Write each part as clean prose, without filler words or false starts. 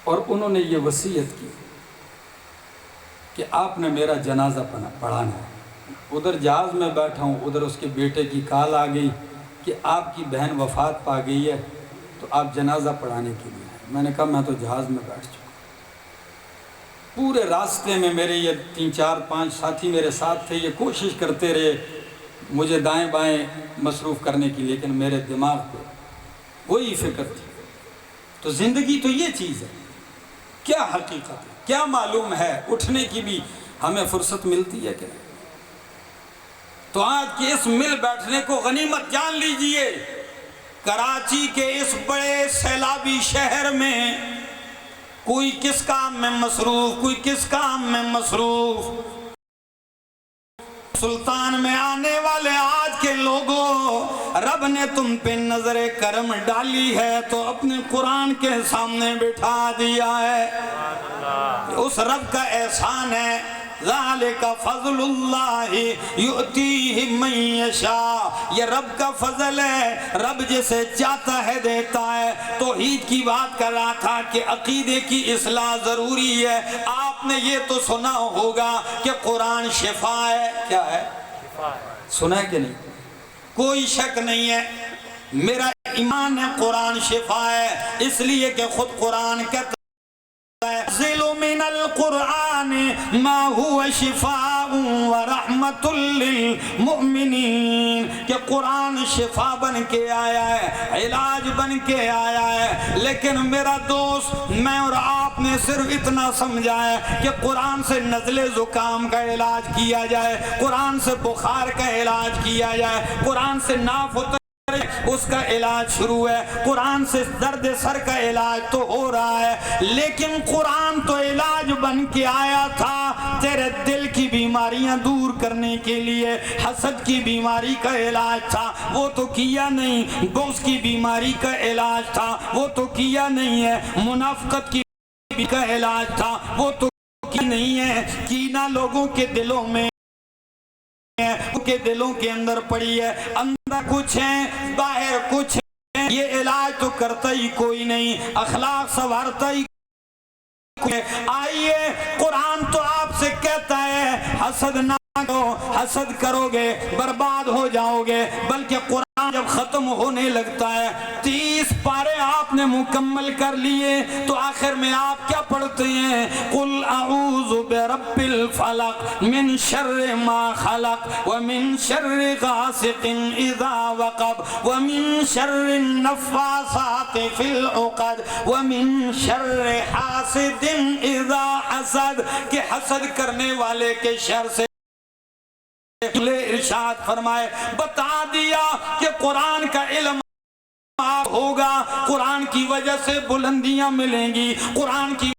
اور انہوں نے یہ وصیت کی کہ آپ نے میرا جنازہ پڑھانا ہے۔ ادھر جہاز میں بیٹھا ہوں، ادھر اس کے بیٹے کی کال آ گئی کہ آپ کی بہن وفات پا گئی ہے، تو آپ جنازہ پڑھانے کے لیے آئے۔ میں نے کہا میں تو جہاز میں بیٹھ چکا۔ پورے راستے میں میرے یہ 3 4 5 ساتھی میرے ساتھ تھے، یہ کوشش کرتے رہے مجھے دائیں بائیں مصروف کرنے کی، لیکن میرے دماغ پہ وہی فکر تھی۔ تو زندگی تو یہ چیز ہے، کیا حقیقت ہے، کیا معلوم ہے، اٹھنے کی بھی ہمیں فرصت ملتی ہے کہ نہیں؟ تو آج کے اس مل بیٹھنے کو غنیمت جان لیجئے۔ کراچی کے اس بڑے سیلابی شہر میں کوئی کس کام میں مصروف، کوئی کس کام میں مصروف۔ سلطان میں آنے والے آج کے لوگوں، رب نے تم پہ نظر کرم ڈالی ہے تو اپنے قرآن کے سامنے بٹھا دیا ہے۔ اس رب کا احسان ہے۔ ذالک فضل اللہ یؤتیہ من یشاء، یہ رب کا فضل ہے، رب جسے چاہتا ہے دیتا ہے۔ توحید کی بات کر رہا تھا کہ عقیدے کی اصلاح ضروری ہے۔ آپ نے یہ تو سنا ہوگا کہ قرآن شفا ہے۔ کیا ہے؟ سنا ہے کہ نہیں؟ کوئی شک نہیں ہے، میرا ایمان ہے قرآن شفا ہے، اس لیے کہ خود قرآن کہتا نَنَزِّلُ مِنَ الْقُرْآنِ مَا هُوَ شِفَاءٌ وَرَحْمَةٌ لِّلْمُؤْمِنِينَ، کہ قرآن شفا بن کے آیا ہے، علاج بن کے آیا ہے۔ لیکن میرا دوست، میں اور آپ نے صرف اتنا سمجھا ہے کہ قرآن سے نزلے زکام کا علاج کیا جائے، قرآن سے بخار کا علاج کیا جائے، قرآن سے ناف ہوتا اس کا علاج شروع ہے، قرآن سے درد سر کا علاج تو ہو رہا ہے۔ لیکن قرآن تو علاج بن کے آیا تھا تیرے دل کی بیماریاں دور کرنے کے لیے۔ حسد کی بیماری کا علاج تھا، وہ تو کیا نہیں۔ بغض کی بیماری کا علاج تھا، وہ تو کیا نہیں ہے۔ منافقت کی کا علاج تھا، وہ تو کی نہیں ہے۔ کینہ لوگوں کے دلوں میں کے دلوں کے اندر پڑی ہے، اندر کچھ ہے باہر کچھ ہے، یہ علاج تو کرتا ہی کوئی نہیں، اخلاق سنوارتا ہی کوئی نہیں۔ آئیے، قرآن تو آپ سے کہتا ہے حسد نہ کرو، حسد کرو گے برباد ہو جاؤ گے۔ بلکہ قرآن جب ختم ہونے لگتا ہے، 30 پارے آپ نے مکمل کر لیے تو آخر میں آپ کیا پڑھتے ہیں؟ قُلْ أَعُوذُ بِرَبِّ الْفَلَقِ مِنْ شَرِّ مَا خَلَقَ وَمِنْ شَرِّ غَاسِقٍ إِذَا وَقَبَ وَمِنْ شَرِّ النَّفَّاثَاتِ فِي الْعُقَدِ وَمِنْ شَرِّ حَاسِدٍ إِذَا حَسَدَ، کہ حسد کرنے والے کے شر سے ارشاد فرمائے۔ بتا دیا کہ قرآن کا علم ہوگا، قرآن کی وجہ سے بلندیاں ملیں گی، قرآن کی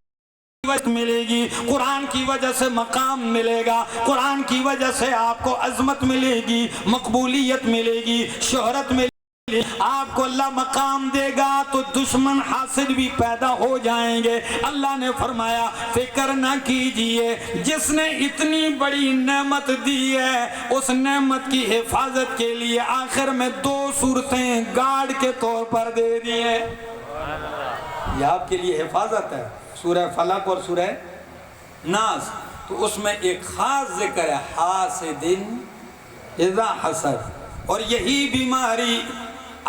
وجہ ملے گی، قرآن کی وجہ سے مقام ملے گا، قرآن کی وجہ سے آپ کو عظمت ملے گی، مقبولیت ملے گی، شہرت ملے گی، آپ کو اللہ مقام دے گا تو دشمن حاسد بھی پیدا ہو جائیں گے۔ اللہ نے فرمایا فکر نہ کیجئے، جس نے اتنی بڑی نعمت دی ہے اس نعمت کی حفاظت کے لیے آخر میں 2 صورتیں گارڈ کے طور پر دے دی ہیں۔ یہ آپ کے لیے حفاظت ہے، سورہ فلق اور سورہ ناس۔ تو اس میں ایک خاص ذکر ہے حاسد اذا حسد، اور یہی بیماری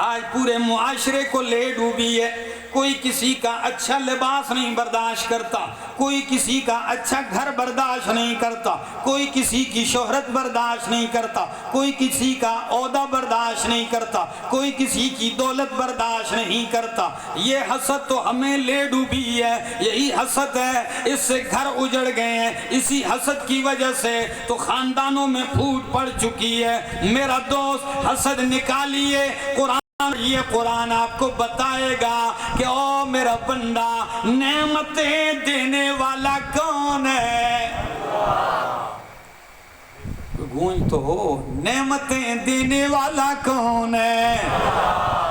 آج پورے معاشرے کو لے ڈوبی ہے۔ کوئی کسی کا اچھا لباس نہیں برداشت کرتا، کوئی کسی کا اچھا گھر برداشت نہیں کرتا، کوئی کسی کی شہرت برداشت نہیں کرتا، کوئی کسی کا عہدہ برداشت نہیں کرتا، کوئی کسی کی دولت برداشت نہیں کرتا۔ یہ حسد تو ہمیں لے ڈوبی ہے، یہی حسد ہے، اس سے گھر اجڑ گئے ہیں، اسی حسد کی وجہ سے تو خاندانوں میں پھوٹ پڑ چکی ہے۔ میرا دوست، حسد نکالیے، یہ قرآن آپ کو بتائے گا کہ او میرا بندہ، نعمتیں دینے والا کون ہے؟ گونج تو ہو، نعمتیں دینے والا کون ہے؟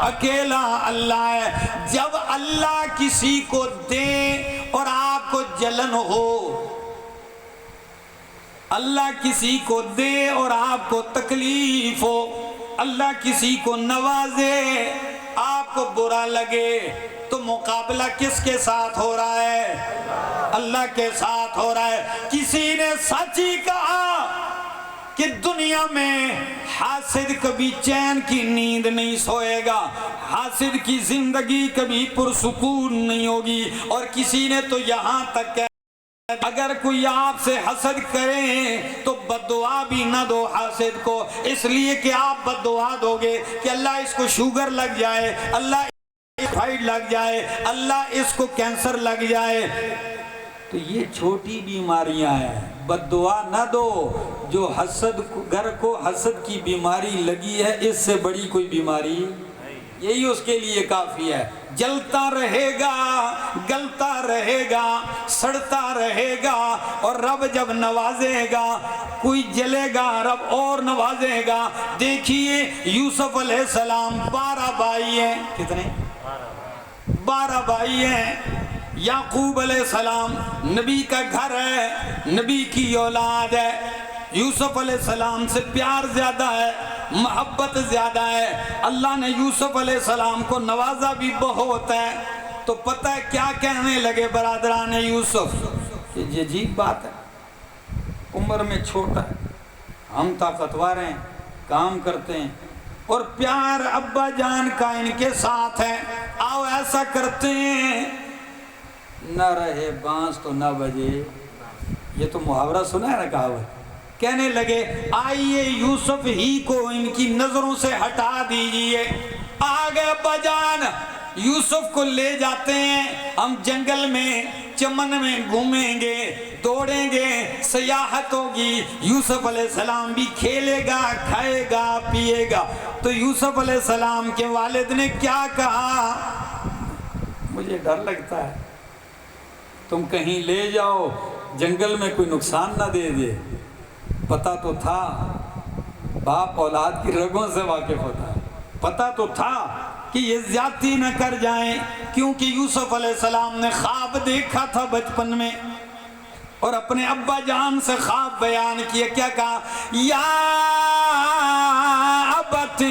اکیلا اللہ ہے۔ جب اللہ کسی کو دے اور آپ کو جلن ہو، اللہ کسی کو دے اور آپ کو تکلیف ہو، اللہ کسی کو نوازے آپ آپ کو برا لگے تو مقابلہ کس کے ساتھ ہو رہا ہے؟ اللہ کے ساتھ ہو رہا ہے۔ کسی نے سچ ہی کہا کہ دنیا میں حاسد کبھی چین کی نیند نہیں سوئے گا، حاسد کی زندگی کبھی پرسکون نہیں ہوگی۔ اور کسی نے تو یہاں تک کہ اگر کوئی آپ سے حسد کرے تو بد دعا بھی نہ دو حاسد کو، اس لیے کہ آپ بد دعا دو گے کہ اللہ اس کو شوگر لگ جائے، اللہ تھائرائیڈ لگ جائے، اللہ اس کو کینسر لگ جائے۔ تو یہ چھوٹی بیماریاں ہیں، بد دعا نہ دو۔ جو حسد گر کو حسد کی بیماری لگی ہے، اس سے بڑی کوئی بیماری یہی اس کے لیے کافی ہے۔ جلتا رہے گا، گلتا رہے گا، سڑتا رہے گا، اور رب جب نوازے گا، کوئی جلے گا رب اور نوازے گا۔ دیکھیے یوسف علیہ السلام 12 بھائی ہیں، کتنے؟ 12 بھائی ہیں۔ یعقوب علیہ السلام نبی کا گھر ہے، نبی کی اولاد ہے، یوسف علیہ السلام سے پیار زیادہ ہے، محبت زیادہ ہے۔ اللہ نے یوسف علیہ السلام کو نوازا بھی بہت ہے۔ تو پتہ ہے کیا کہنے لگے برادران یوسف؟ کہ یہ عجیب بات ہے، عمر میں چھوٹا ہے، ہم طاقتور ہیں، کام کرتے ہیں، اور پیار ابا جان کا ان کے ساتھ ہے۔ آؤ ایسا کرتے ہیں، نہ رہے بانس تو نہ بجے۔ یہ تو محاورہ سنا ہے نا کہاوت۔ کہنے لگے آئیے یوسف ہی کو ان کی نظروں سے ہٹا دیجئے۔ آگے ابا جان یوسف کو لے جاتے ہیں، ہم جنگل میں چمن میں گھومیں گے، دوڑیں گے، سیاحت ہوگی، یوسف علیہ السلام بھی کھیلے گا، کھائے گا، پیے گا۔ تو یوسف علیہ السلام کے والد نے کیا کہا؟ مجھے ڈر لگتا ہے، تم کہیں لے جاؤ جنگل میں کوئی نقصان نہ دے دے۔ پتہ تو تھا، باپ اولاد کی رگوں سے واقف ہوتا ہے، پتہ تو تھا کہ یہ زیادتی نہ کر جائیں، کیونکہ یوسف علیہ السلام نے خواب دیکھا تھا بچپن میں، اور اپنے ابا جان سے خواب بیان کیا۔ کیا کہا؟ یا ابت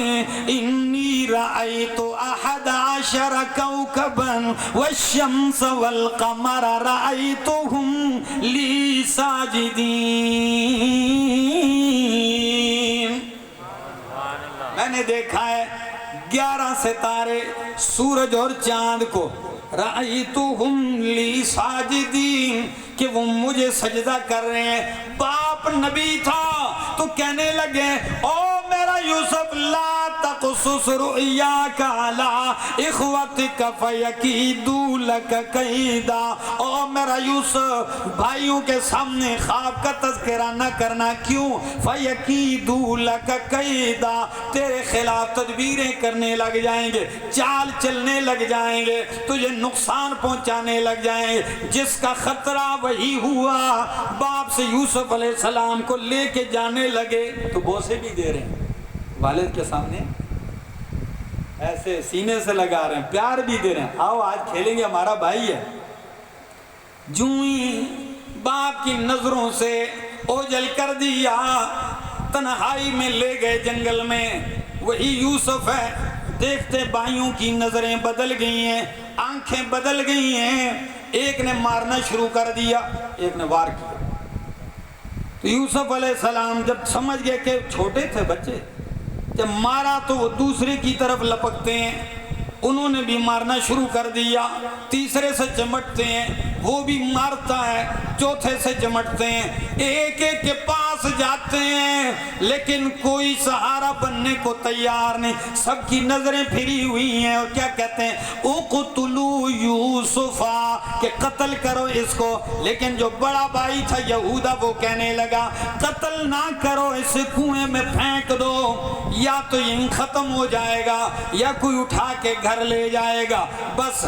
انی رأیت 11 کوکبا والشمس والقمر رأیتهم لی ساجدین۔ میں نے دیکھا ہے 11 ستارے، سورج اور چاند کو، رأیتهم لی ساجدین، کہ وہ مجھے سجدہ کر رہے ہیں۔ باپ نبی تھا تو کہنے لگے او میرا یوسف لا تقصص رؤیاک علی اخوتک فیکیدوا لک کیدا۔ او میرا یوسف بھائیوں کے سامنے خواب کا تذکرہ نہ کرنا، کیوں؟ فیکیدوا لک کیدا، تیرے خلاف تدبیریں کرنے لگ جائیں گے، چال چلنے لگ جائیں گے، تجھے نقصان پہنچانے لگ جائیں گے۔ جس کا خطرہ وہی ہوا۔ باپ سے یوسف علیہ السلام کو لے کے جانے لگے تو بوسے بھی دے رہے ہیں والد کے سامنے، ایسے سینے سے لگا رہے ہیں، پیار بھی دے رہے ہیں، آؤ آج کھیلیں گے، ہمارا بھائی ہے۔ جو ہی باپ کی نظروں سے اوجھل کر دیا، تنہائی میں لے گئے جنگل میں، وہی یوسف ہے۔ دیکھتے بھائیوں کی نظریں بدل گئی ہیں، آنکھیں بدل گئی ہیں، ایک نے مارنا شروع کر دیا، ایک نے وار کیا۔ تو یوسف علیہ السلام جب سمجھ گئے کہ چھوٹے تھے بچے، جب مارا تو وہ دوسرے کی طرف لپکتے ہیں، انہوں نے بھی مارنا شروع کر دیا۔ تیسرے سے چمٹتے ہیں، وہ بھی مارتا ہے، چوتھے سے چمٹتے ہیں، ایک ایک کے پاس جاتے ہیں، لیکن کوئی سہارا بننے کو تیار نہیں، سب کی نظریں پھری ہوئی ہیں، اور کیا کہتے ہیں؟ اقتلوا یوسفا، کہ قتل کرو اس کو۔ لیکن جو بڑا بھائی تھا یہودا، وہ کہنے لگا قتل نہ کرو، اسے کنویں میں پھینک دو، یا تو یہ ختم ہو جائے گا یا کوئی اٹھا کے گھر لے جائے گا۔ بس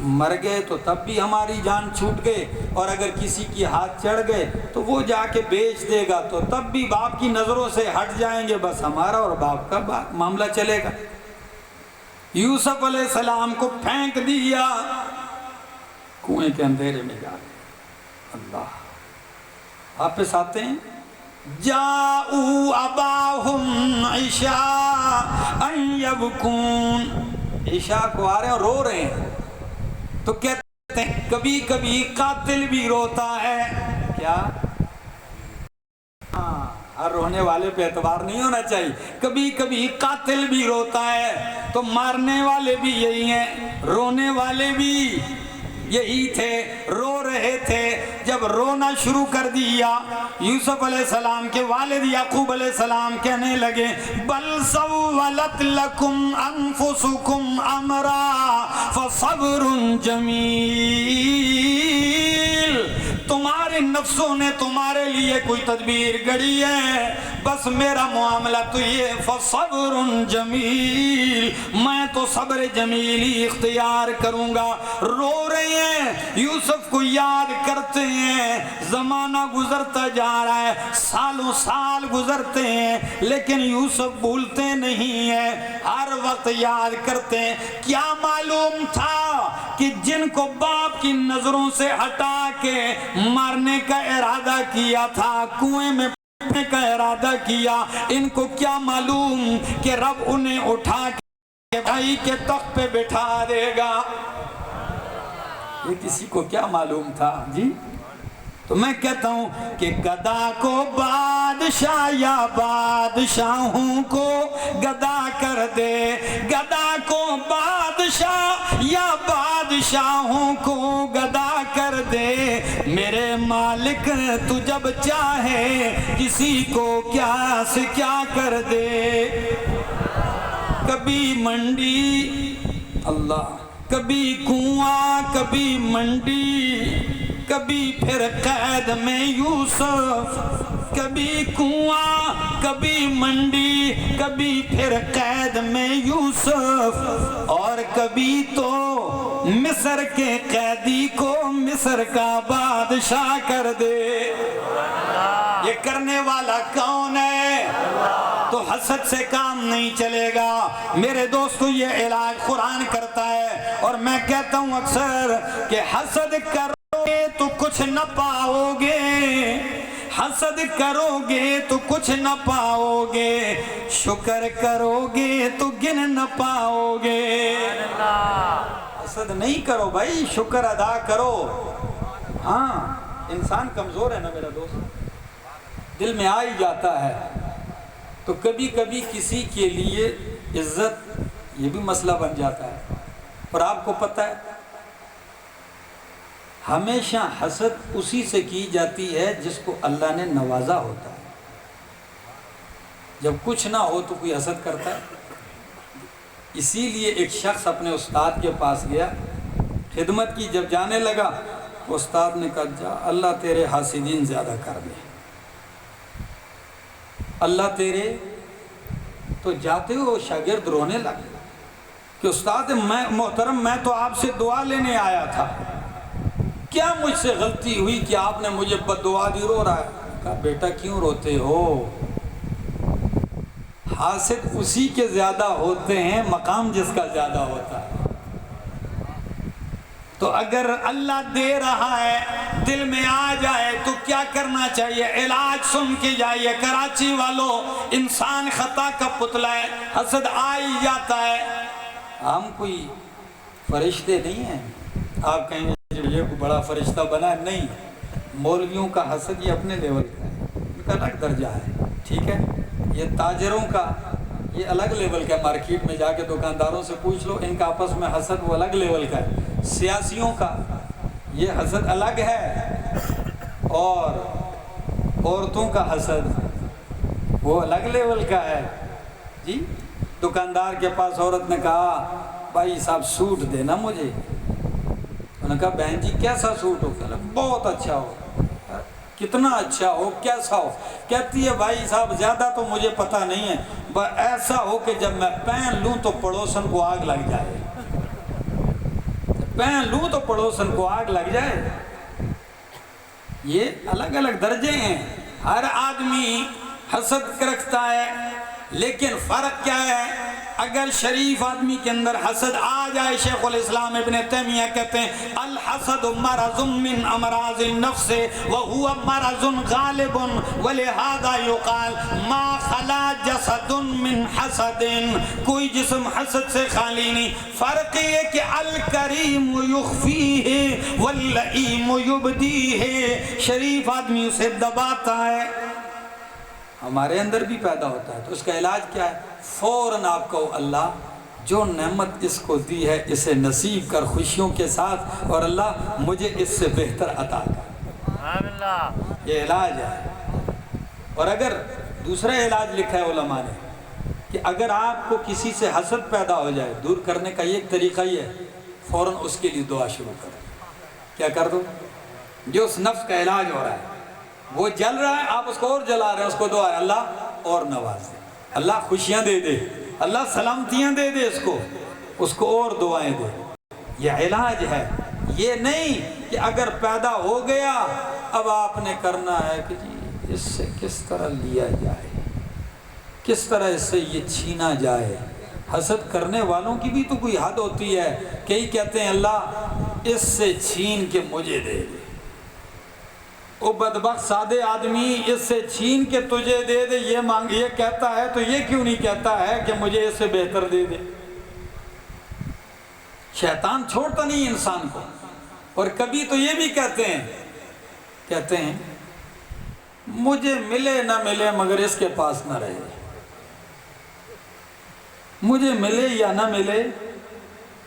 مر گئے تو تب بھی ہماری جان چھوٹ گئے، اور اگر کسی کی ہاتھ چڑھ گئے تو وہ جا کے بیچ دے گا، تو تب بھی باپ کی نظروں سے ہٹ جائیں گے، بس ہمارا اور باپ کا معاملہ چلے گا۔ یوسف علیہ السلام کو پھینک دیا، کنویں کے اندھیرے میں جا گئے۔ اللہ واپس آتے ہیں، جاؤ اباہم عشاء یبکون، عشاء کو آ رہے ہیں اور رو رہے ہیں تو کہتے ہیں کبھی کبھی قاتل بھی روتا ہے. کیا؟ ہر رونے والے پہ اعتبار نہیں ہونا چاہیے. کبھی کبھی قاتل بھی روتا ہے تو مارنے والے بھی یہی ہیں, رونے والے بھی یہی تھے, رو رہے تھے. جب رونا شروع کر دیا یوسف علیہ السلام کے والد یعقوب علیہ السلام کہنے لگے بل سولت لکم انفسکم امرا فصبر جمیل, تمہارے نفسوں نے تمہارے لیے کوئی تدبیر گڑی ہے, بس میرا معاملہ تو یہ فصبر جمیل, میں تو صبر جمیل ہی اختیار کروں گا. رو رہے ہیں, یوسف کو یاد کرتے ہیں, زمانہ گزرتا جا رہا ہے, سالوں سال گزرتے ہیں لیکن یوسف بھولتے نہیں ہیں, ہر وقت یاد کرتے ہیں. کیا معلوم تھا کہ جن کو باپ کی نظروں سے ہٹا کے مارنے کا ارادہ کیا تھا, کنویں میں پھینکنے کا ارادہ کیا, ان کو کیا معلوم کہ رب انہیں اٹھا کے بھائی کے تخت پہ بٹھا دے گا. یہ کسی کو کیا معلوم تھا جی؟ تو میں کہتا ہوں کہ گدا کو بادشاہ یا بادشاہوں کو گدا کر دے, گدا کو بادشاہ یا بادشاہوں کو گدا کر دے, میرے مالک تو جب چاہے کسی کو کیا سے کیا کر دے. کبھی منڈی اللہ, کبھی کنواں کبھی منڈی, کبھی پھر قید میں یوسف, کبھی کنواں کبھی منڈی, کبھی پھر قید میں یوسف, اور کبھی تو مصر کے قیدی کو مصر کا بادشاہ کر دے. یہ کرنے والا کون ہے؟ تو حسد سے کام نہیں چلے گا میرے دوستو. یہ علاج قرآن کرتا ہے, اور میں کہتا ہوں اکثر کہ حسد کرو گے تو کچھ نہ پاؤ گے, حسد کرو گے تو کچھ نہ پاؤ گے, شکر کرو گے تو گن نہ پاؤ گے. حسد نہیں کرو بھائی, شکر ادا کرو. ہاں انسان کمزور ہے نا میرا دوست, دل میں آ ہی جاتا ہے. تو کبھی کبھی کسی کے لیے عزت یہ بھی مسئلہ بن جاتا ہے. اور آپ کو پتہ ہے ہمیشہ حسد اسی سے کی جاتی ہے جس کو اللہ نے نوازا ہوتا ہے. جب کچھ نہ ہو تو کوئی حسد کرتا ہے. اسی لیے ایک شخص اپنے استاد کے پاس گیا, خدمت کی, جب جانے لگا استاد نے کہا جا اللہ تیرے حاسدین زیادہ کر دے, اللہ تیرے. تو جاتے ہو شاگرد رونے لگے کہ استاد محترم میں تو آپ سے دعا لینے آیا تھا, کیا مجھ سے غلطی ہوئی کہ آپ نے مجھے بد دعا دی؟ رو رہا ہے. کہا بیٹا کیوں روتے ہو, حاسد اسی کے زیادہ ہوتے ہیں مقام جس کا زیادہ ہوتا ہے. تو اگر اللہ دے رہا ہے دل میں آ جائے تو کیا کرنا چاہیے؟ علاج سن کے جائیے. کراچی والوں, انسان خطا کا پتلا ہے, حسد آ ہی جاتا ہے. ہم کوئی فرشتے نہیں ہیں. آپ کہیں گے یہ کوئی بڑا فرشتہ بنا, نہیں. مولویوں کا حسد یہ اپنے لیول کا ہے, ان کا الگ درجہ ہے, ٹھیک ہے. یہ تاجروں کا یہ الگ لیول کا ہے, مارکیٹ میں جا کے دکانداروں سے پوچھ لو, ان کا آپس میں حسد وہ الگ لیول کا ہے. سیاسیوں کا یہ حسد الگ ہے, اور عورتوں کا حسد وہ الگ لیول کا ہے جی. دکاندار کے پاس عورت نے کہا بھائی صاحب سوٹ دینا مجھے. انہوں نے کہا بہن جی کیسا سوٹ ہو؟ بہت اچھا ہو. کتنا اچھا ہو, کیسا ہو؟ کہتی ہے بھائی صاحب زیادہ تو مجھے پتہ نہیں ہے, بس ایسا ہو کہ جب میں پہن لوں تو پڑوسن کو آگ لگ جائے, پہن لوں تو پڑوسن کو آگ لگ جائے. یہ الگ الگ درجے ہیں. ہر آدمی حسد رکھتا ہے, لیکن فرق کیا ہے؟ اگر شریف آدمی کے اندر حسد آ جائے، شیخ الاسلام ابن تیمیہ کہتے ہیں الحسد مرض من امراض النفس وهو مرض غالب ولہذا یقال ما خلا جسد من حسد، کوئی جسم حسد سے خالی نہیں، فرق یہ کہ الکریم یخفیہ واللئیم یبدیہ، شریف آدمی اسے دباتا ہے، ہمارے اندر بھی پیدا ہوتا ہے، تو اس کا علاج کیا ہے؟ فوراً آپ کہو اللہ جو نعمت اس کو دی ہے اسے نصیب کر خوشیوں کے ساتھ، اور اللہ مجھے اس سے بہتر عطا کر، یہ علاج ہے۔ اور اگر دوسرا علاج لکھا ہے علماء نے کہ اگر آپ کو کسی سے حسد پیدا ہو جائے، دور کرنے کا ایک طریقہ یہ ہے فوراً اس کے لیے دعا شروع کرو۔ کیا کر دو؟ جو اس نفس کا علاج ہو رہا ہے، وہ جل رہا ہے، آپ اس کو اور جلا رہے ہیں، اس کو دعا ہے اللہ اور نواز دے، اللہ خوشیاں دے دے، اللہ سلامتیاں دے دے، اس کو اور دعائیں دے، یہ علاج ہے۔ یہ نہیں کہ اگر پیدا ہو گیا اب آپ نے کرنا ہے کہ جی اس سے کس طرح لیا جائے، کس طرح اس سے یہ چھینا جائے۔ حسد کرنے والوں کی بھی تو کوئی حد ہوتی ہے، کئی کہتے ہیں اللہ اس سے چھین کے مجھے دے دے، وہ بدبخت سادے آدمی اس سے چھین کے تجھے دے دے یہ مانگ، یہ کہتا ہے تو یہ کیوں نہیں کہتا ہے کہ مجھے اس سے بہتر دے دے؟ شیطان چھوڑتا نہیں انسان کو، اور کبھی تو یہ بھی کہتے ہیں مجھے ملے نہ ملے مگر اس کے پاس نہ رہے، مجھے ملے یا نہ ملے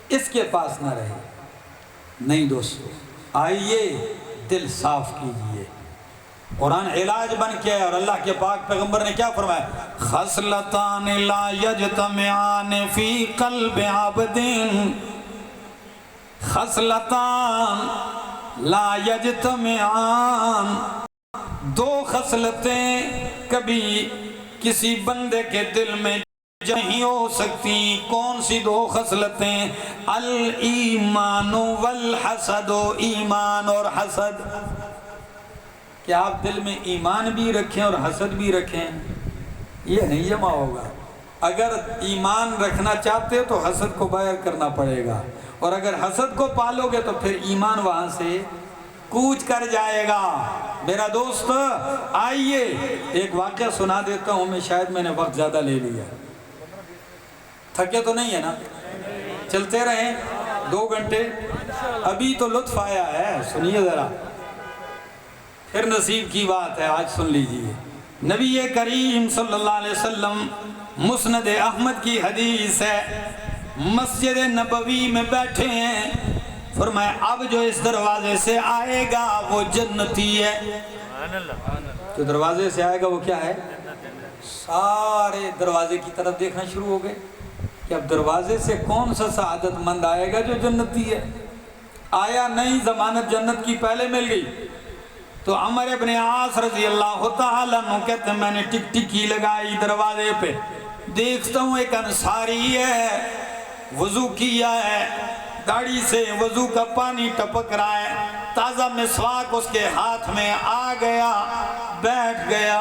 اس کے پاس نہ رہے۔ نہیں دوستو، آئیے دل صاف کیجئے، قرآن علاج بن کے ہے، اور اللہ کے پاک پیغمبر نے کیا فرمایا؟ خصلتان لا یجتمعان فی قلب عبد، خصلتان لا یجتمعان، دو خصلتیں کبھی کسی بندے کے دل میں نہیں ہو سکتی۔ کون سی دو خصلتیں؟ الایمان والحسد، ایمان اور حسد۔ کہ آپ دل میں ایمان بھی رکھیں اور حسد بھی رکھیں، یہ نہیں جمع ہوگا۔ اگر ایمان رکھنا چاہتے ہو تو حسد کو باہر کرنا پڑے گا، اور اگر حسد کو پالو گے تو پھر ایمان وہاں سے کوچ کر جائے گا۔ میرا دوست آئیے ایک واقعہ سنا دیتا ہوں، شاید میں نے وقت زیادہ لے لیا، تھکے تو نہیں ہے نا؟ چلتے رہیں 2 گھنٹے، ابھی تو لطف آیا ہے، سنیے ذرا، پھر نصیب کی بات ہے، آج سن لیجئے۔ نبی کریم صلی اللہ علیہ وسلم، مسند احمد کی حدیث ہے، مسجد نبوی میں بیٹھے ہیں، فرمایا اب جو اس دروازے سے آئے گا وہ جنتی ہے۔ جو دروازے سے آئے گا وہ کیا ہے؟ سارے دروازے کی طرف دیکھنا شروع ہو گئے کہ اب دروازے سے کون سا سعادت مند آئے گا جو جنتی ہے۔ آیا نہیں، ضمانت جنت کی پہلے مل گئی۔ تو عمر ابن عاص رضی اللہ تعالیٰ عنہ کہتے ہیں میں نے ٹک ٹکی لگائی دروازے پہ، دیکھتا ہوں ایک انصاری ہے، وضو کیا ہے، داڑھی سے وضو کا پانی ٹپک رہا ہے، تازہ مسواک اس کے ہاتھ میں آ گیا، بیٹھ گیا،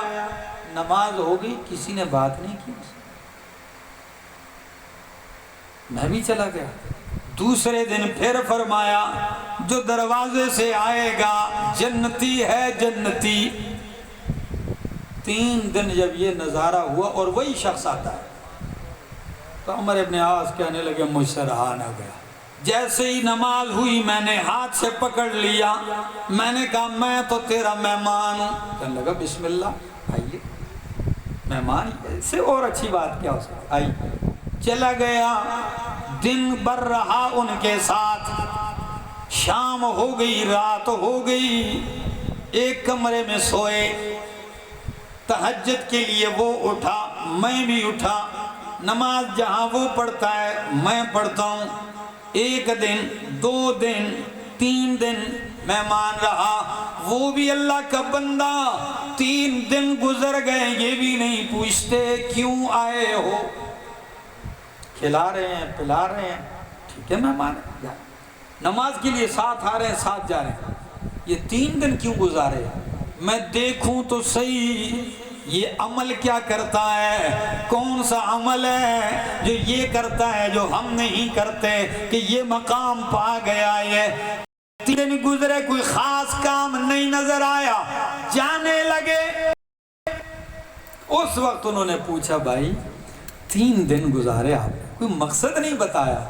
نماز ہو گئی، کسی نے بات نہیں کی، میں بھی چلا گیا۔ دوسرے دن پھر فرمایا جو دروازے سے آئے گا جنتی ہے، جنتی۔ 3 دن جب یہ نظارہ ہوا اور وہی شخص آتا ہے تو عمر ابن عاص کہنے لگے مجھ سے رہا نہ گیا، جیسے ہی نماز ہوئی میں نے ہاتھ سے پکڑ لیا، میں نے کہا میں تو تیرا مہمان ہوں۔ کہنے لگا بسم اللہ، آئیے، مہمان سے اور اچھی بات کیا ہو سکتی، آئیے۔ چلا گیا، دن بھر رہا ان کے ساتھ، شام ہو گئی، رات ہو گئی، ایک کمرے میں سوئے، تہجد کے لیے وہ اٹھا، میں بھی اٹھا، نماز جہاں وہ پڑھتا ہے میں پڑھتا ہوں۔ 1 دن 2 دن 3 دن مہمان رہا، وہ بھی اللہ کا بندہ، 3 دن گزر گئے، یہ بھی نہیں پوچھتے کیوں آئے ہو، کھلا رہے ہیں پلا رہے ہیں، ٹھیک ہے مہمان، نماز کے لیے ساتھ آ رہے ہیں ساتھ جا رہے ہیں، یہ 3 دن کیوں گزارے؟ میں دیکھوں تو صحیح یہ عمل کیا کرتا ہے، کون سا عمل ہے جو یہ کرتا ہے جو ہم نہیں کرتے کہ یہ مقام پا گیا ہے۔ 3 دن گزرے کوئی خاص کام نہیں نظر آیا، جانے لگے۔ اس وقت انہوں نے پوچھا بھائی 3 دن گزارے آپ نے کوئی مقصد نہیں بتایا،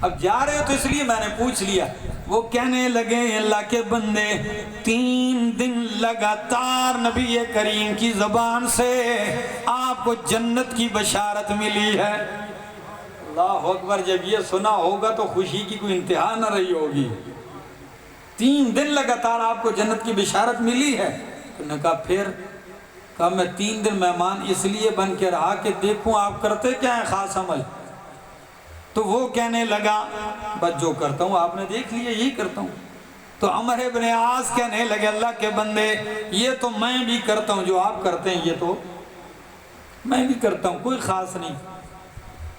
اب جا رہے ہو تو اس لیے میں نے پوچھ لیا۔ وہ کہنے لگے اللہ کے بندے 3 دن لگاتار نبی کریم کی زبان سے آپ کو جنت کی بشارت ملی ہے۔ اللہ اکبر، جب یہ سنا ہوگا تو خوشی کی کوئی انتہا نہ رہی ہوگی۔ 3 دن لگاتار آپ کو جنت کی بشارت ملی ہے۔ تو نے کہا پھر؟ کہا میں 3 دن مہمان اس لیے بن کے رہا کہ دیکھوں آپ کرتے کیا ہے خاص عمل۔ تو وہ کہنے لگا بس جو کرتا ہوں آپ نے دیکھ لیا یہی کرتا ہوں۔ تو عمر ابن عاص کہنے لگے اللہ کے بندے یہ تو میں بھی کرتا ہوں، جو آپ کرتے ہیں یہ تو میں بھی کرتا ہوں، کوئی خاص نہیں۔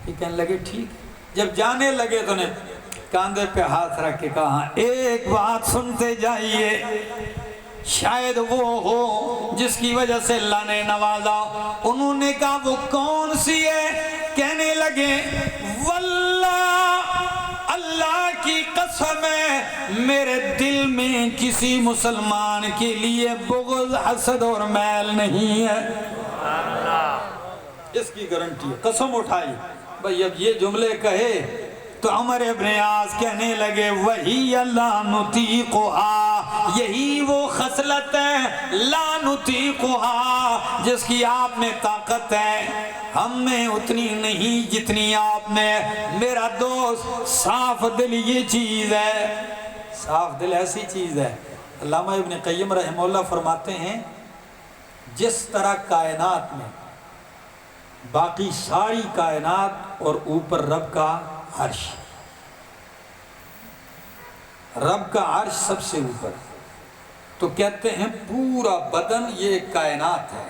یہ کہنے لگے ٹھیک۔ جب جانے لگے تو نے کاندھے پہ ہاتھ رکھ کے کہا ایک بات سنتے جائیے، شاید وہ ہو جس کی وجہ سے اللہ نے نوازا۔ انہوں نے کہا وہ کون سی ہے؟ کہنے لگے واللہ اللہ کی قسم ہے میرے دل میں کسی مسلمان کے لیے بغض، حسد اور میل نہیں ہے۔ اس کی گارنٹی ہے، قسم اٹھائی۔ بھئی اب یہ جملے کہے تو عمر ابن عاص کہنے لگے وہی لا نطیقھا، یہی وہ خصلت ہے لا نطیقھا جس کی آپ میں طاقت ہے، ہم میں اتنی نہیں جتنی آپ نے۔ میرا دوست صاف دل یہ چیز ہے، صاف دل ایسی چیز ہے۔ علامہ ابن قیم رحمہ اللہ فرماتے ہیں جس طرح کائنات میں باقی ساری کائنات اور اوپر رب کا عرش، رب کا عرش سب سے اوپر، تو کہتے ہیں پورا بدن یہ ایک کائنات ہے۔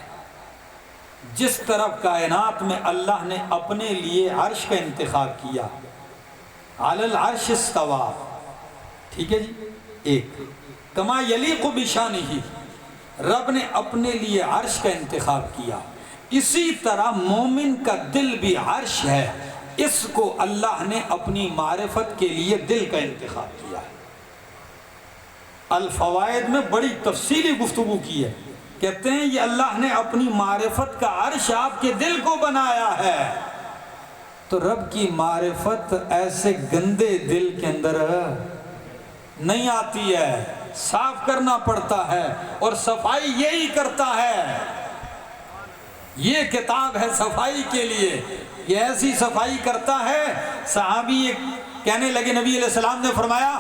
جس طرف کائنات میں اللہ نے اپنے لیے عرش کا انتخاب کیا، علی العرش استویٰ، ٹھیک ہے جی، ایک کما یلیق بشانہ، رب نے اپنے لیے عرش کا انتخاب کیا۔ اسی طرح مومن کا دل بھی عرش ہے، اس کو اللہ نے اپنی معرفت کے لیے دل کا انتخاب کیا ہے۔ الفوائد میں بڑی تفصیلی گفتگو کی ہے، کہتے ہیں یہ اللہ نے اپنی معرفت کا عرش آپ کے دل کو بنایا ہے۔ تو رب کی معرفت ایسے گندے دل کے اندر نہیں آتی ہے، صاف کرنا پڑتا ہے، اور صفائی یہی کرتا ہے۔ یہ کتاب ہے صفائی کے لیے، یہ ایسی صفائی کرتا ہے۔ صحابی کہنے لگے نبی علیہ السلام نے فرمایا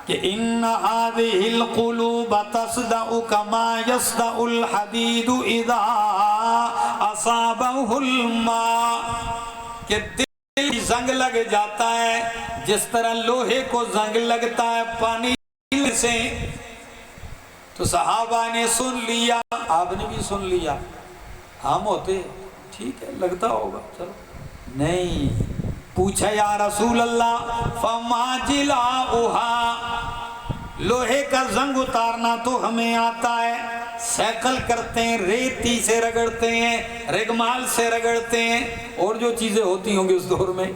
کہ ان هذه القلوب تصدع كما يصدع الحديد اذا اصابه الماء، کہ دل زنگ لگ جاتا ہے جس طرح لوہے کو زنگ لگتا ہے پانی سے۔ تو صحابہ نے سن لیا، آپ نے بھی سن لیا، ہم ہوتے ٹھیک ہے لگتا ہوگا چلو، نہیں پوچھا یا رسول اللہ فما جلاؤہا، لوہے کا زنگ اتارنا تو ہمیں آتا ہے، سیکل کرتے ہیں، ریتی سے رگڑتے ہیں، رگمال سے رگڑتے ہیں، اور جو چیزیں ہوتی ہوں گی اس دور میں،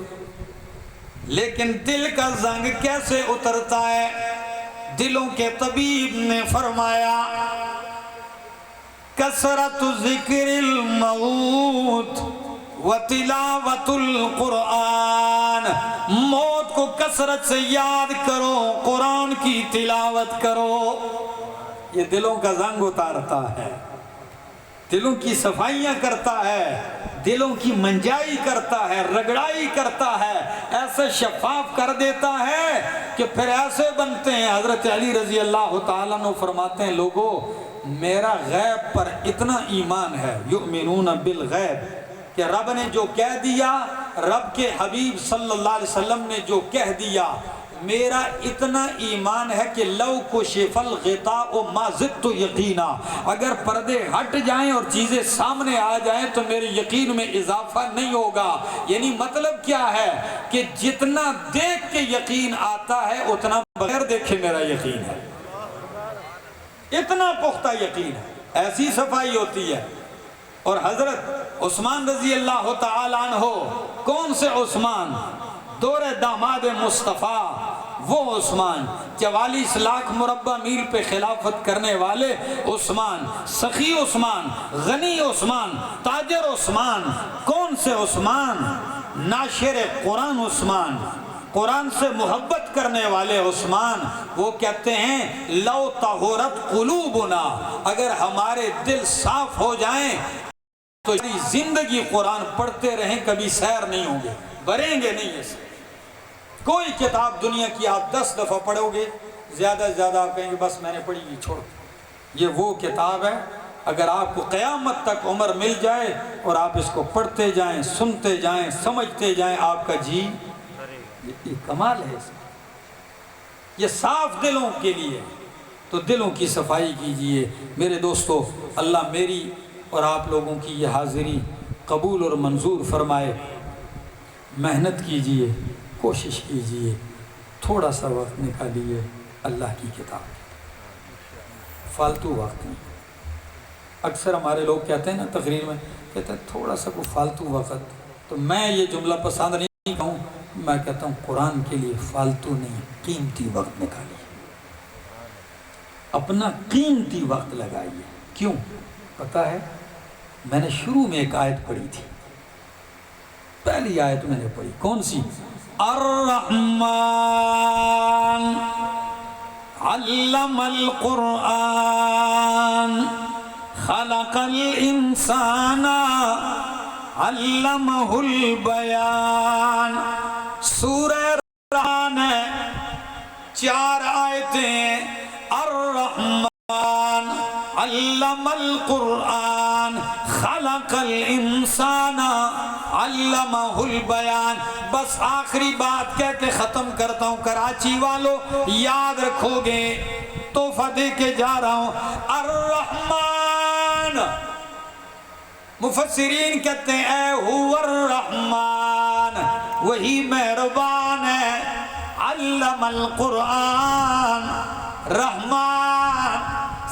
لیکن دل کا زنگ کیسے اترتا ہے؟ دلوں کے طبیب نے فرمایا کثرت ذکر الموت وتلاوت القرآن، موت کو کثرت سے یاد کرو، قرآن کی تلاوت کرو، یہ دلوں کا زنگ اتارتا ہے، دلوں کی صفائیاں کرتا ہے، دلوں کی منجائی کرتا ہے، رگڑائی کرتا ہے، ایسے شفاف کر دیتا ہے کہ پھر ایسے بنتے ہیں۔ حضرت علی رضی اللہ تعالیٰ عنہ فرماتے ہیں لوگوں میرا غیب پر اتنا ایمان ہے، یؤمنون بالغیب، کہ رب نے جو کہہ دیا، رب کے حبیب صلی اللہ علیہ وسلم نے جو کہہ دیا، میرا اتنا ایمان ہے کہ لو کشف الغطاء ما زدت یقینا، اگر پردے ہٹ جائیں اور چیزیں سامنے آ جائیں تو میرے یقین میں اضافہ نہیں ہوگا۔ یعنی مطلب کیا ہے کہ جتنا دیکھ کے یقین آتا ہے اتنا بغیر دیکھے میرا یقین ہے، اتنا پختہ یقین ہے۔ ایسی صفائی ہوتی ہے۔ اور حضرت عثمان رضی اللہ تعالیٰ عنہ، کون سے عثمان؟ دور داماد مصطفیٰ، وہ عثمان 44 لاکھ مربع میل پہ خلافت کرنے والے عثمان، سخی عثمان، غنی عثمان، تاجر عثمان۔ کون سے عثمان؟ ناشر قرآن عثمان، قرآن سے محبت کرنے والے عثمان۔ وہ کہتے ہیں لو طہورت قلوبنا، اگر ہمارے دل صاف ہو جائیں تو زندگی قرآن پڑھتے رہیں، کبھی سیر نہیں ہوں گے، بھریں گے نہیں ایسے۔ کوئی کتاب دنیا کی آپ 10 دفعہ پڑھو گے، زیادہ سے زیادہ آپ کہیں گے بس میں نے پڑھی گی، چھوڑ۔ یہ وہ کتاب ہے، اگر آپ کو قیامت تک عمر مل جائے اور آپ اس کو پڑھتے جائیں، سنتے جائیں، سمجھتے جائیں، آپ کا جی، یہ کمال ہے اس کا۔ یہ صاف دلوں کے لیے، تو دلوں کی صفائی کیجئے میرے دوستو۔ اللہ میری اور آپ لوگوں کی یہ حاضری قبول اور منظور فرمائے۔ محنت کیجئے، کوشش کیجئے، تھوڑا سا وقت نکالیے اللہ کی کتاب، فالتو وقت نہیں۔ اکثر ہمارے لوگ کہتے ہیں نا تقریر میں، کہتے ہیں تھوڑا سا کوئی فالتو وقت، تو میں یہ جملہ پسند نہیں کہوں، میں کہتا ہوں قرآن کے لیے فالتو نہیں، قیمتی وقت نکالیے، اپنا قیمتی وقت لگائیے۔ کیوں؟ پتہ ہے، میں نے شروع میں ایک آیت پڑھی تھی، پہلی آیت میں نے پڑھی، کون سی؟ الرحمن علم القرآن خلق الانسان علمہ البیان۔ سورہ رحمان ہے، 4 آیتیں، الرحمن علم القرآن خلق الانسان علمہ البیان۔ بس آخری بات کہہ کے ختم کرتا ہوں، کراچی والو یاد رکھو گے، تحفہ دے کے جا رہا ہوں۔ الرحمن، مفسرین کہتے ہیں اے هو الرحمن، وہی مہربان ہے، علم القرآن، رحمان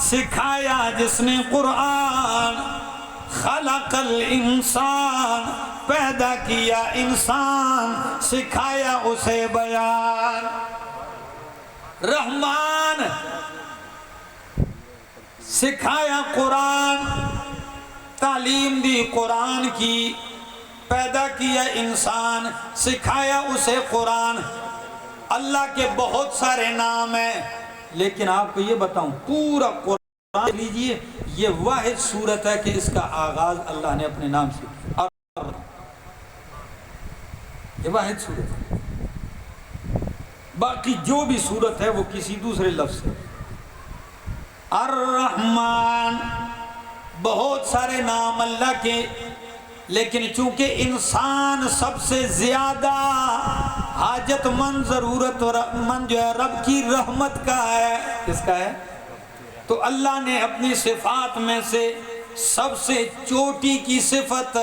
سکھایا جس نے قرآن، خلق الانسان پیدا کیا انسان، سکھایا اسے بیان۔ رحمان سکھایا قرآن، تعلیم دی قرآن کی، پیدا کیا انسان، سکھایا اسے قرآن۔ اللہ کے بہت سارے نام ہیں، لیکن آپ کو یہ بتاؤں، پورا قرآن لیجئے، یہ واحد صورت ہے کہ اس کا آغاز اللہ نے اپنے نام سے کیا، یہ واحد صورت ہے۔ باقی جو بھی صورت ہے وہ کسی دوسرے لفظ سے۔ الرحمن، بہت سارے نام اللہ کے، لیکن چونکہ انسان سب سے زیادہ حاجت مند، ضرورت مند جو ہے رب کی رحمت کا ہے۔ کس کا ہے؟ تو اللہ نے اپنی صفات میں سے سب سے چوٹی کی صفت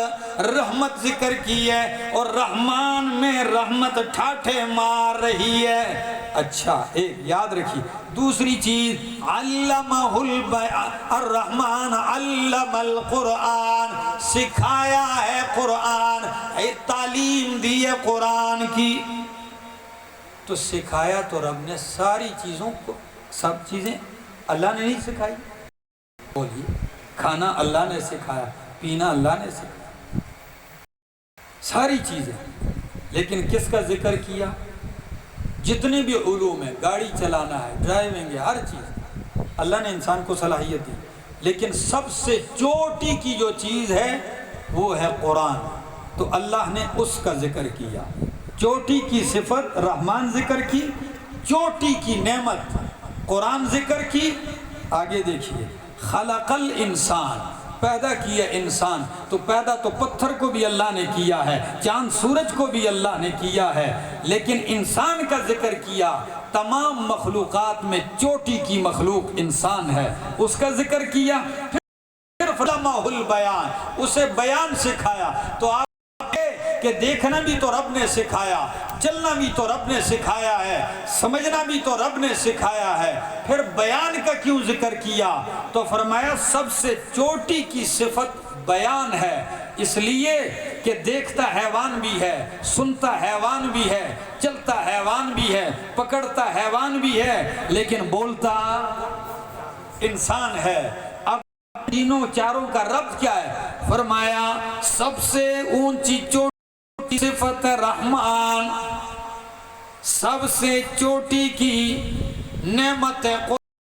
رحمت ذکر کی ہے، اور رحمان میں رحمت ٹھاٹھے مار رہی ہے۔ اچھا، ایک یاد رکھیے۔ دوسری چیز، علمہ الرحمن علم القرآن، سکھایا ہے قرآن، تعلیم دی ہے قرآن کی۔ تو سکھایا تو رب نے ساری چیزوں کو، سب چیزیں اللہ نے نہیں سکھائی؟ بولیے، کھانا اللہ نے سکھایا، پینا اللہ نے سکھایا، ساری چیزیں، لیکن کس کا ذکر کیا؟ جتنے بھی علوم ہیں، گاڑی چلانا ہے، ڈرائیونگ ہے، ہر چیز اللہ نے انسان کو صلاحیت دی، لیکن سب سے چوٹی کی جو چیز ہے وہ ہے قرآن، تو اللہ نے اس کا ذکر کیا۔ چوٹی کی صفت رحمان ذکر کی، چوٹی کی نعمت قرآن ذکر کی۔ آگے دیکھیے، خلق الانسان، پیدا کیا انسان، تو پیدا تو پتھر کو بھی اللہ نے کیا ہے، چاند سورج کو بھی اللہ نے کیا ہے، لیکن انسان کا ذکر کیا۔ تمام مخلوقات میں چوٹی کی مخلوق انسان ہے، اس کا ذکر کیا۔ پھر علمہ البیان، اسے بیان سکھایا۔ تو آپ کہ دیکھنا بھی تو رب نے سکھایا، چلنا بھی تو رب نے سکھایا ہے، سمجھنا بھی تو رب نے سکھایا ہے، پھر بیان کا کیوں ذکر کیا؟ تو فرمایا سب سے چوٹی کی صفت بیان ہے، اس لیے کہ دیکھتا حیوان بھی ہے، سنتا حیوان بھی ہے، چلتا حیوان بھی ہے، پکڑتا حیوان بھی ہے، لیکن بولتا انسان ہے۔ اب تینوں چاروں کا رب کیا ہے؟ فرمایا سب سے اونچی چوٹی صفت رحمان، سب سے چوٹی کی نعمت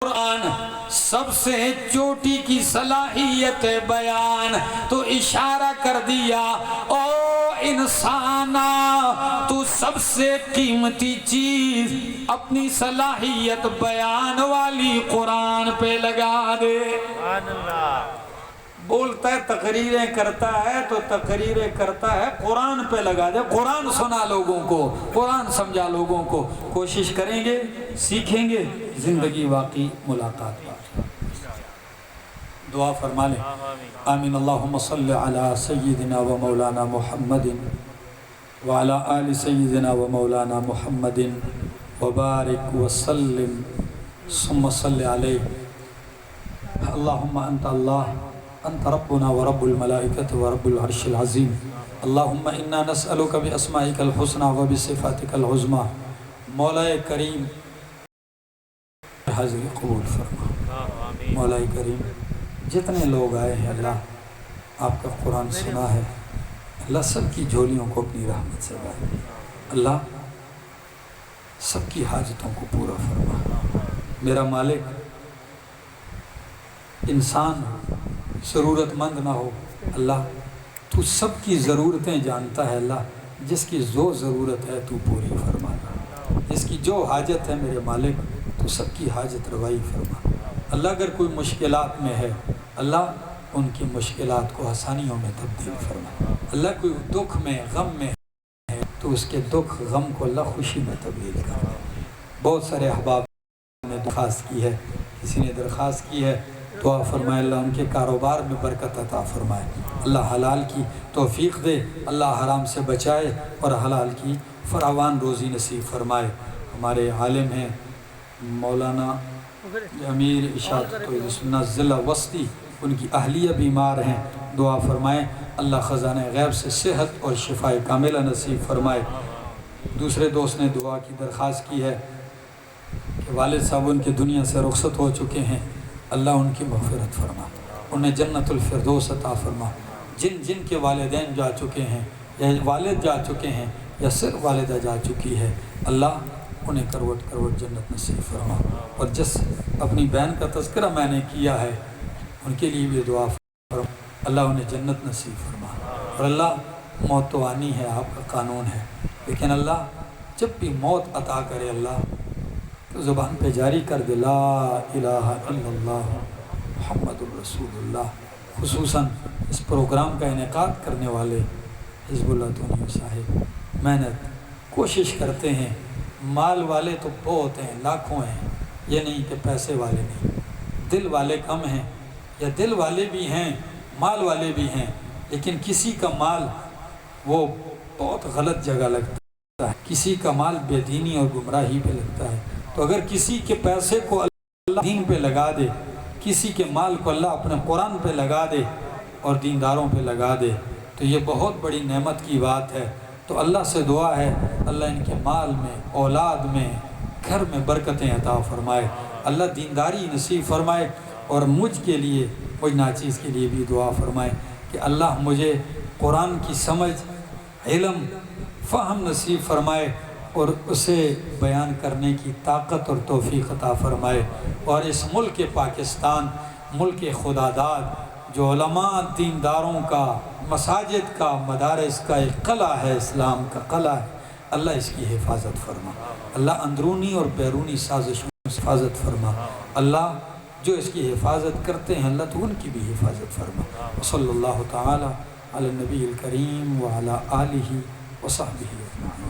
قرآن، سب سے چوٹی کی صلاحیت بیان۔ تو اشارہ کر دیا او انسانا، تو سب سے قیمتی چیز اپنی صلاحیت بیان والی قرآن پہ لگا دے۔ بولتا ہے تقریریں کرتا ہے تو تقریریں کرتا ہے قرآن پہ لگا دے، قرآن سنا لوگوں کو، قرآن سمجھا لوگوں کو۔ کوشش کریں گے، سیکھیں گے، زندگی واقعی ملاقات باقی۔ دعا فرما لیں آمین۔ اللہم صلی علی سیدنا و مولانا محمد وعلی آل سیدنا و مولانا محمد وبارک وسلم ثم صلی علیہ۔ اللہم انت اللہ، انت ربنا ورب الملائکۃ ورب العرش العظیم۔ اللہم انا نسألک باسمائک الحسنى وبصفاتک العظمیٰ۔ مولا کریم حاضری قبول فرما۔ مولا کریم جتنے لوگ آئے ہیں اللہ آپ کا قرآن سنا ہے، اللہ سب کی جھولیوں کو اپنی رحمت سے بھر، اللہ سب کی حاجتوں کو پورا فرما۔ میرا مالک انسان ضرورت مند نہ ہو، اللہ تو سب کی ضرورتیں جانتا ہے، اللہ جس کی جو ضرورت ہے تو پوری فرما، جس کی جو حاجت ہے میرے مالک تو سب کی حاجت روائی فرما۔ اللہ اگر کوئی مشکلات میں ہے اللہ ان کی مشکلات کو آسانیوں میں تبدیل فرما۔ اللہ کوئی دکھ میں غم میں ہے تو اس کے دکھ غم کو اللہ خوشی میں تبدیل کرنا۔ بہت سارے احباب نے درخواست کی ہے، کسی نے درخواست کی ہے، دعا فرمائے اللہ ان کے کاروبار میں برکت عطا فرمائے، اللہ حلال کی توفیق دے، اللہ حرام سے بچائے اور حلال کی فراوان روزی نصیب فرمائے۔ ہمارے عالم ہیں مولانا امیر اشاعت سنت ضلع وسطی، ان کی اہلیہ بیمار ہیں، دعا فرمائیں اللہ خزانہ غیب سے صحت اور شفاء کاملہ نصیب فرمائے۔ دوسرے دوست نے دعا کی درخواست کی ہے کہ والد صاحب ان کی دنیا سے رخصت ہو چکے ہیں، اللہ ان کی مغفرت فرما، انہیں جنت الفردوس عطا فرما۔ جن جن کے والدین جا چکے ہیں یا والد جا چکے ہیں یا صرف والدہ جا چکی ہے، اللہ انہیں کروٹ کروٹ جنت نصیب فرما۔ اور جس اپنی بہن کا تذکرہ میں نے کیا ہے ان کے لیے بھی دعا فرما، اللہ انہیں جنت نصیب فرما۔ اور اللہ موت تو آنی ہے، آپ کا قانون ہے، لیکن اللہ جب بھی موت عطا کرے اللہ تو زبان پہ جاری کر دے لا الہ الا اللہ محمد الرسول اللہ۔ خصوصاً اس پروگرام کا انعقاد کرنے والے حزب اللہ دنیا صاحب محنت کوشش کرتے ہیں، مال والے تو بہت ہیں، لاکھوں ہیں، یہ نہیں کہ پیسے والے نہیں، دل والے کم ہیں، یا دل والے بھی ہیں مال والے بھی ہیں، لیکن کسی کا مال وہ بہت غلط جگہ لگتا ہے، کسی کا مال بے دینی اور گمراہی پہ لگتا ہے۔ تو اگر کسی کے پیسے کو اللہ دین پہ لگا دے، کسی کے مال کو اللہ اپنے قرآن پہ لگا دے اور دینداروں پہ لگا دے تو یہ بہت بڑی نعمت کی بات ہے۔ تو اللہ سے دعا ہے اللہ ان کے مال میں، اولاد میں، گھر میں برکتیں عطا فرمائے، اللہ دینداری نصیب فرمائے۔ اور مجھ کے لیے، مجھ ناچیز کے لیے بھی دعا فرمائے کہ اللہ مجھے قرآن کی سمجھ، علم، فہم نصیب فرمائے اور اسے بیان کرنے کی طاقت اور توفیق عطا فرمائے۔ اور اس ملک پاکستان، ملک خدا داد، جو علماء دینداروں کا، مساجد کا، مدارس کا ایک قلعہ ہے، اسلام کا قلعہ ہے، اللہ اس کی حفاظت فرما، اللہ اندرونی اور بیرونی سازشوں سے حفاظت فرما، اللہ جو اس کی حفاظت کرتے ہیں اللہ تو ان کی بھی حفاظت فرما۔ صلی اللہ تعالی علی النبی الکریم وعلی آلہ وصحبہ اجمعین۔